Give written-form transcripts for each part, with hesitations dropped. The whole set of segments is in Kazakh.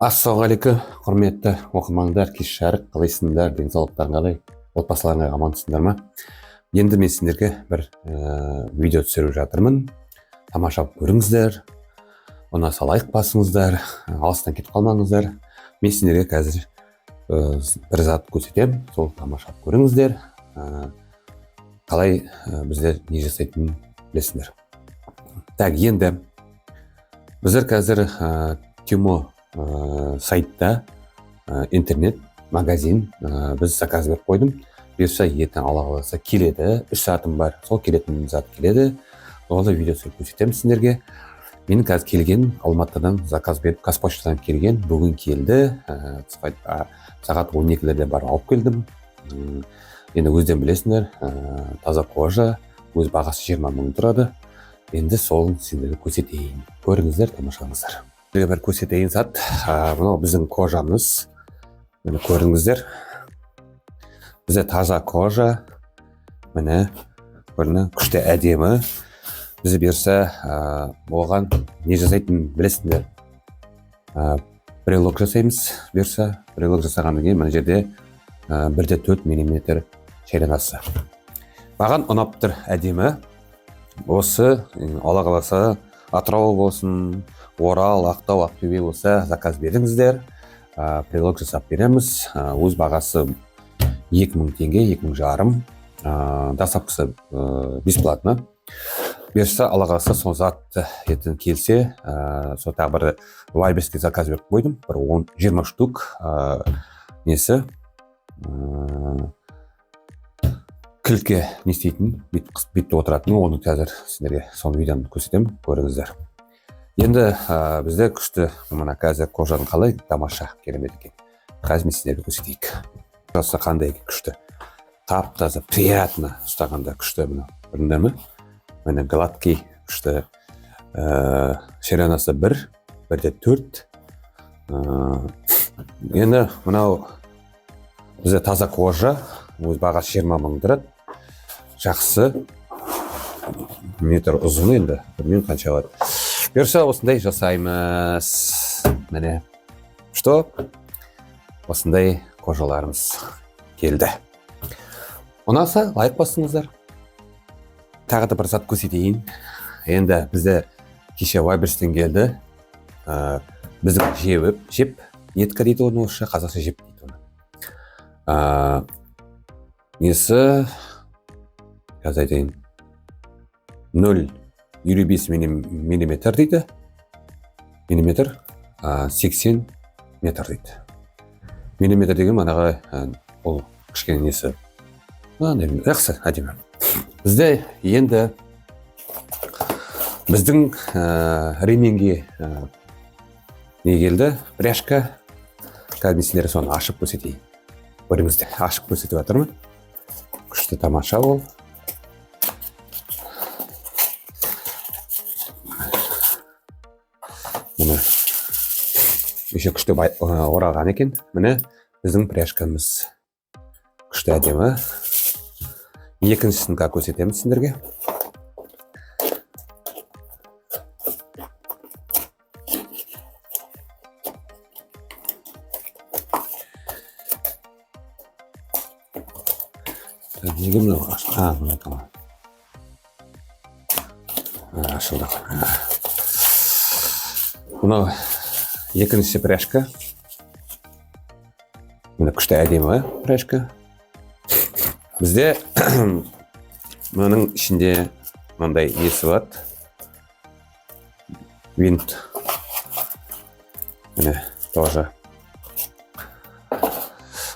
Ассалаумағалейкум, құрметті оқырмандар, кеш жарық, қалайсыңдар, денсаулықтарың қалай, отбасыларыңа амансыңдар ма? Енді мен сендерге бір видео түсіріп жатырмын. Тамашалап көріңіздер, ұнаса лайк басыңыздар, алыстан кетіп қалмаңыздар. Мен сендерге қазір бір зат көрсетемін, сол тамашалап көріңіздер. Қалай біздер не жасайтынын білесіңдер. Так, енді біздер қазір Тимо сайтта интернет магазин біз заказ беріп қойдым. Бұйырса ертең Алла қаласа келеді, 3 сағатым бар, сол келетін зат келеді. Олда видео түсіріп көрсетемін сендерге. Менің қазір келген Алматыдан заказ беріп, Қазпоштадан келген, бүгін келді. Сағат 12-лерде бар алып келдім. Енді өзден білесіңдер, таза кожа, өз бағасы 20 мың тұрады. Енді сол сендерге көрсетейін. Көріңіздер, тамашалаңыздар. Бір көрсетейін зат. Мынау біздің кожамыз. Мені көріңіздер. Бізде таза кожа. Мені күшті әдемі. Бізде берсе оған не жасайтын білесіңдер. Брелок жасаймыз. Берсе брелок жасағаннан кейін мына жерде 1,4 мм шайранасы. Маған ұнап тұр, әдемі. Осы Алла қаласа Атырау болсын, Орал, Ақтау, Ақтөбе болса заказ беріңіздер. Брелок жасап береміз. Өз бағасы 2000 теңге, 2500. Доставкасы бесплатно. Берсе Алла қаласа сол затты ертең келсе, сол тағы бір Вайберске заказ беріп қойдым. Бір 20 штук несі кілтке не істейтін, бүйтіп отыратын, оны қазір сендерге соны видеоны көрсетемін, көріңіздер. Енді бізде күшті, мына қазір кожаның қалай тамаша, керемет екен. Қазір мен сендерге көрсетейік. Жасы қандай күшті, тап-таза, приятно ұстағанда күшті. Біліңдер ме? Міне гладкий күшті, шайранасы 1,4. Енді мынау бізде таза кожа, өз бағасы 20 мың тұрады. Жақсы, метр ұзын, енді білмеймін қанша алады. Бұйырса осындай жасаймыз. Міне, что? Осындай кожаларымыз келді. Ұнаса лайк басыңыздар. Тағы да бір зат көрсетейін. Енді бізде кеше Вайберстен келді. Біздің жеп, нетка дейді оны, орысша, қазақша жеп дейді оны. Несі, қазір айтайын, 0,25 мм дейді. Миллиметр 80 метр дейді. Миллиметр деген манаға ол кішкене несі. Жақсы, әдемі. Бізде енді біздің ременге не келді? Пряжка. Қазір мен сендерге соны ашып көрсетейін. Көріңіздер, ашып көрсетіп жатырмын. Күшті тамаша ол. Міне еще күшті оралған екен. Міне біздің пряжкамыз. Күшті әдемі. Екіншісін көрсетемін сендерге. Неге мынау ашылды? Ашылды. Мынау екінші пряжка. Мына күшті әдемі пряжка. Бізде мұның ішінде мынандай несі бар. Винт. Міне, тоже.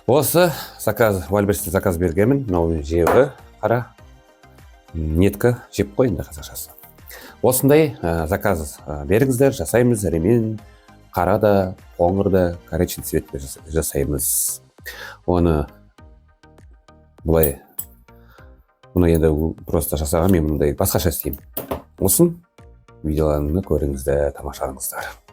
Осы заказ, Вайберстен заказ бергенмін. Мынау жегі қара. Нетка жеп қой енді қазақшасы. Осындай заказ беріңіздер, жасаймыз. Ремен қара да, қоңыр да, коричневый цветті жасаймыз. Оны бұлай, мұны енді просто жасаған, мен мұндай басқаша істеймін. Осын видеоларымды көріңіздер, тамашалаңыздар.